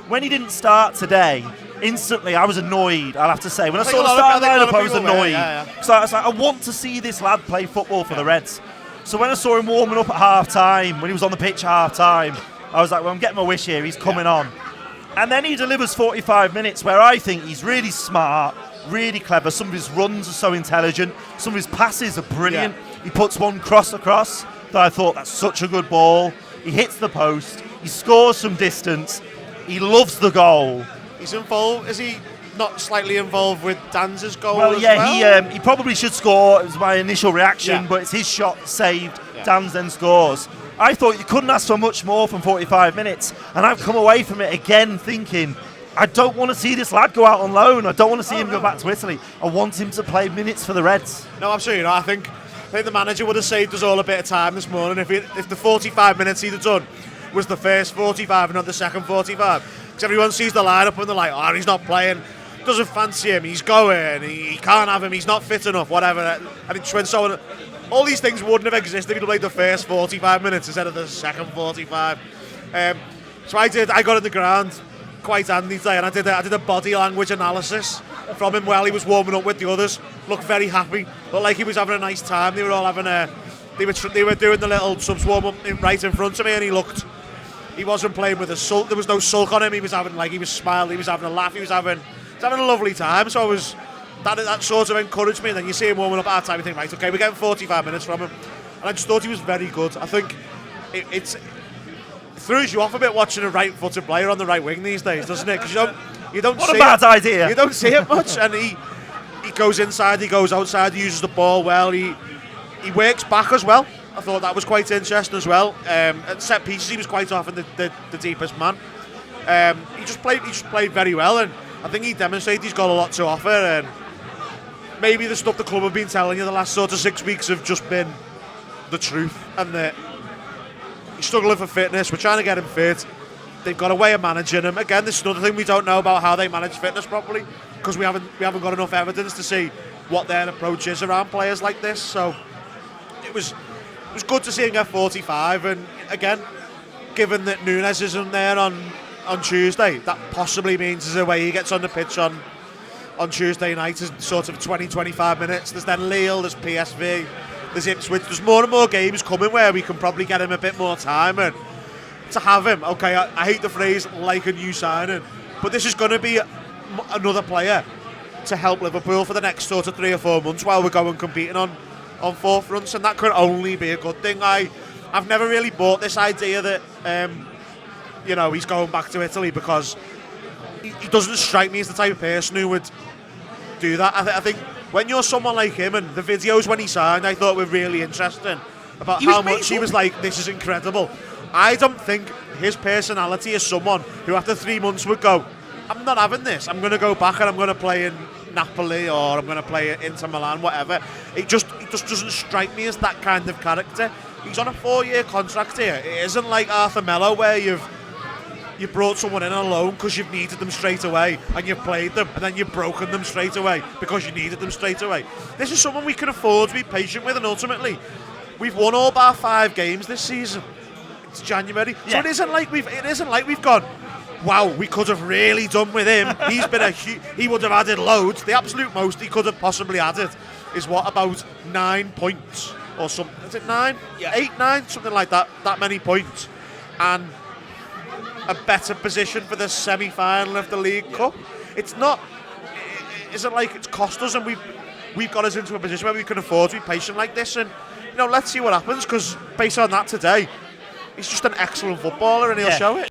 when he didn't start today, instantly I was annoyed, I'll have to say. When I saw the starting lineup, I was annoyed. So I was like, I want to see this lad play football for the Reds. So when I saw him warming up at half-time, when he was on the pitch at half-time, I was like, well, I'm getting my wish here, he's coming on. And then he delivers 45 minutes where I think he's really smart, really clever. Some of his runs are so intelligent. Some of his passes are brilliant. He puts one cross across that I thought, that's such a good ball. He hits the post. He scores from distance. He loves the goal. He's involved. Is he not slightly involved with Danz's goal well? as well? He probably should score. It was my initial reaction, but it's his shot saved. Danz then scores. I thought you couldn't ask for much more from 45 minutes, and I've come away from it again thinking, I don't want to see this lad go out on loan. I don't want to see him go back to Italy. I want him to play minutes for the Reds. No, absolutely not. I think the manager would have saved us all a bit of time this morning if the 45 minutes he'd have done was the first 45 and not the second 45. Because everyone sees the lineup and they're like, oh, he's not playing, doesn't fancy him, he's going, he can't have him, he's not fit enough, whatever. And it's when someone... All these things wouldn't have existed if he'd played the first 45 minutes instead of the second 45. So I got in the ground quite handy today, and I did a body language analysis from him while he was warming up with the others. Looked very happy, looked like he was having a nice time. They were all having they were doing the little subs warm up right in front of me, and he wasn't playing with a sulk. There was no sulk on him. He was smiling, he was having a laugh, he was having a lovely time. So I was. That sort of encouraged me, and then you see him warming up at half time, you think, right, okay, we're getting 45 minutes from him. And I just thought he was very good. I think it throws you off a bit watching a right-footed player on the right wing these days, doesn't it? Because you don't what see a bad idea. You don't see it much, and he goes inside, he goes outside, he uses the ball well, he works back as well. I thought that was quite interesting as well. At set pieces, he was quite often the deepest man. He just played very well, and I think he demonstrated he's got a lot to offer. And maybe the stuff the club have been telling you the last sort of 6 weeks have just been the truth, and that he's struggling for fitness. We're trying to get him fit. They've got a way of managing him. Again, this is another thing we don't know about how they manage fitness properly, because we haven't got enough evidence to see what their approach is around players like this. So it was good to see him get 45, and again, given that Nunes isn't there on Tuesday, that possibly means there's a way he gets on the pitch on Tuesday night is sort of 20-25 minutes. There's then Lille, there's PSV, there's Ipswich. There's more and more games coming where we can probably get him a bit more time, and to have him, okay, I hate the phrase like a new signing, but this is going to be another player to help Liverpool for the next sort of 3 or 4 months while we're going competing on forefronts, and that could only be a good thing. I've never really bought this idea that he's going back to Italy, because he doesn't strike me as the type of person who would do that. I think when you're someone like him, and the videos when he signed, I thought were really interesting about how much he was like, this is incredible. I don't think his personality is someone who after 3 months would go, I'm not having this, I'm going to go back and I'm going to play in Napoli, or I'm going to play at Inter Milan, whatever. It just doesn't strike me as that kind of character. He's on a 4-year contract here. It isn't like Arthur Melo, where you brought someone in on loan because you've needed them straight away, and you've played them, and then you've broken them straight away because you needed them straight away. This is someone we can afford to be patient with, and ultimately, we've won all bar 5 games this season. It's January, so it isn't like we've gone, wow, we could have really done with him. He's been he would have added loads. The absolute most he could have possibly added is about 9 points or something. Is it 9? Yeah. 8, 9, something like that. That many points, and a better position for the semi-final of the League Cup. It's not. It isn't like it's cost us, and we've got us into a position where we can afford to be patient like this. And let's see what happens, because based on that today, he's just an excellent footballer, and he'll show it.